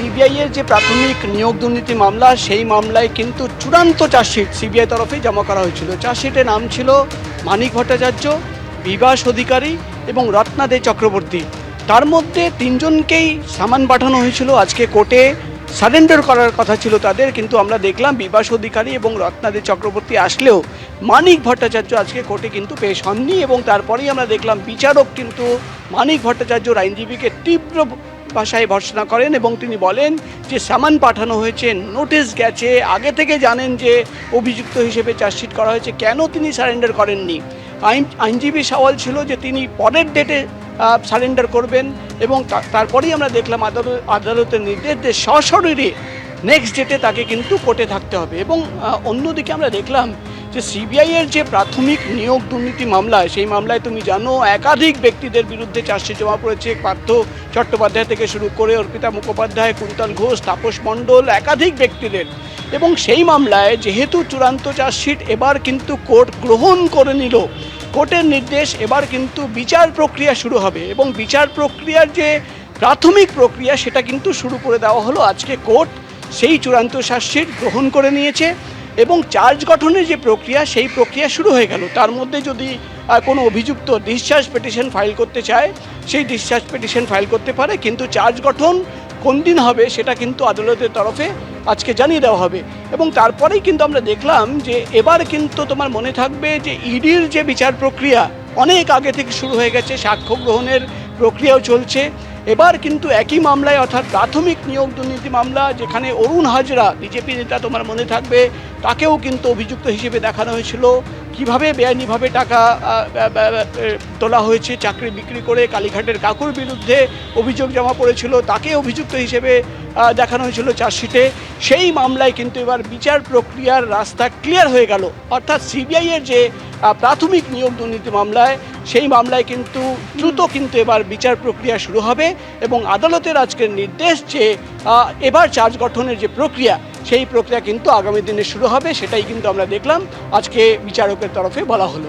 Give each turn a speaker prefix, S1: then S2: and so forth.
S1: CBI এর যে প্রাথমিক নিয়োগ দুর্নীতি মামলা সেই মামলায় কিন্তু চূড়ান্ত চার্জশিট সিবিআই তরফে জমা করা হয়েছিল। চার্জশিটের নাম ছিল মানিক ভট্টাচার্য, বিভাস অধিকারী এবং রত্নাদে চক্রবর্তী। তার মধ্যে তিনজনকেই সামান পাঠানো হয়েছিল আজকে কোর্টে, সারেন্ডার করার কথা ছিল তাদের, কিন্তু আমরা দেখলাম বিভাস অধিকারী এবং রত্নাদে চক্রবর্তী আসলেও মানিক ভট্টাচার্য আজকে কোর্টে কিন্তু পেশ হননি। এবং তারপরেই আমরা দেখলাম বিচারক কিন্তু মানিক ভট্টাচার্যর আইনজীবীকে তীব্র ভাষায় ভর্ৎসনা করেন এবং তিনি বলেন যে সামান পাঠানো হয়েছে, নোটিশ গেছে, আগে থেকে জানেন যে অভিযুক্ত হিসেবে চার্জশিট করা হয়েছে, কেন তিনি সারেন্ডার করেননি। আইনজীবী সওয়াল ছিল যে তিনি পরের ডেটে সারেন্ডার করবেন এবং তারপরেই আমরা দেখলাম আদালতের নির্দেশ যে সশরীরে নেক্সট ডেটে তাকে কিন্তু কোর্টে থাকতে হবে। এবং অন্যদিকে আমরা দেখলাম যে সিবিআইয়ের যে প্রাথমিক নিয়োগ দুর্নীতি মামলা, সেই মামলায় তুমি জানো একাধিক ব্যক্তিদের বিরুদ্ধে চার্জশিট জমা পড়েছে, পার্থ চট্টোপাধ্যায় থেকে শুরু করে অর্পিতা মুখোপাধ্যায়, কুন্তল ঘোষ, তাপস মণ্ডল, একাধিক ব্যক্তিদের। এবং সেই মামলায় যেহেতু চূড়ান্ত চার্জশিট এবার কিন্তু কোর্ট গ্রহণ করে নিল, কোর্টের নির্দেশ, এবার কিন্তু বিচার প্রক্রিয়া শুরু হবে এবং বিচার প্রক্রিয়ার যে প্রাথমিক প্রক্রিয়া সেটা কিন্তু শুরু করে দেওয়া হলো আজকে। কোর্ট সেই চূড়ান্ত চার্জশিট গ্রহণ করে নিয়েছে এবং চার্জ গঠনের যে প্রক্রিয়া সেই প্রক্রিয়া শুরু হয়ে গেল। তার মধ্যে যদি কোনো অভিযুক্ত ডিসচার্জ পিটিশন ফাইল করতে চায় সেই ডিসচার্জ পিটিশন ফাইল করতে পারে, কিন্তু চার্জ গঠন কোন দিন হবে সেটা কিন্তু আদালতের তরফে আজকে জানিয়ে দেওয়া হবে। এবং তারপরেই কিন্তু আমরা দেখলাম যে এবার কিন্তু তোমার মনে থাকবে যে ইডির যে বিচার প্রক্রিয়া অনেক আগে থেকে শুরু হয়ে গেছে, সাক্ষ্য গ্রহণের প্রক্রিয়াও চলছে। এবার কিন্তু একই মামলায়, অর্থাৎ প্রাথমিক নিয়োগ দুর্নীতি মামলা, যেখানে অরুণ হাজরা বিজেপি নেতা তোমার মনে থাকবে, তাকেও কিন্তু অভিযুক্ত হিসেবে দেখানো হয়েছিল, কিভাবে বেআইনিভাবে টাকা তোলা হয়েছে চাকরি বিক্রি করে। কালীঘাটের কাকুর বিরুদ্ধে অভিযোগ জমা পড়েছিল, তাকে অভিযুক্ত হিসেবে দেখানো হয়েছিল চার্জশিটে। সেই মামলায় কিন্তু এবার বিচার প্রক্রিয়ার রাস্তা ক্লিয়ার হয়ে গেল, অর্থাৎ সিবিআইয়ের যে প্রাথমিক নিয়োগ দুর্নীতি মামলায়, সেই মামলায় কিন্তু দ্রুত কিন্তু এবার বিচার প্রক্রিয়া শুরু হবে এবং আদালতের আজকের নির্দেশ যে এবার চার্জ গঠনের যে প্রক্রিয়া সেই প্রক্রিয়া কিন্তু আগামী দিনে শুরু হবে, সেটাই কিন্তু আমরা দেখলাম আজকে বিচারকের তরফে বলা হলো।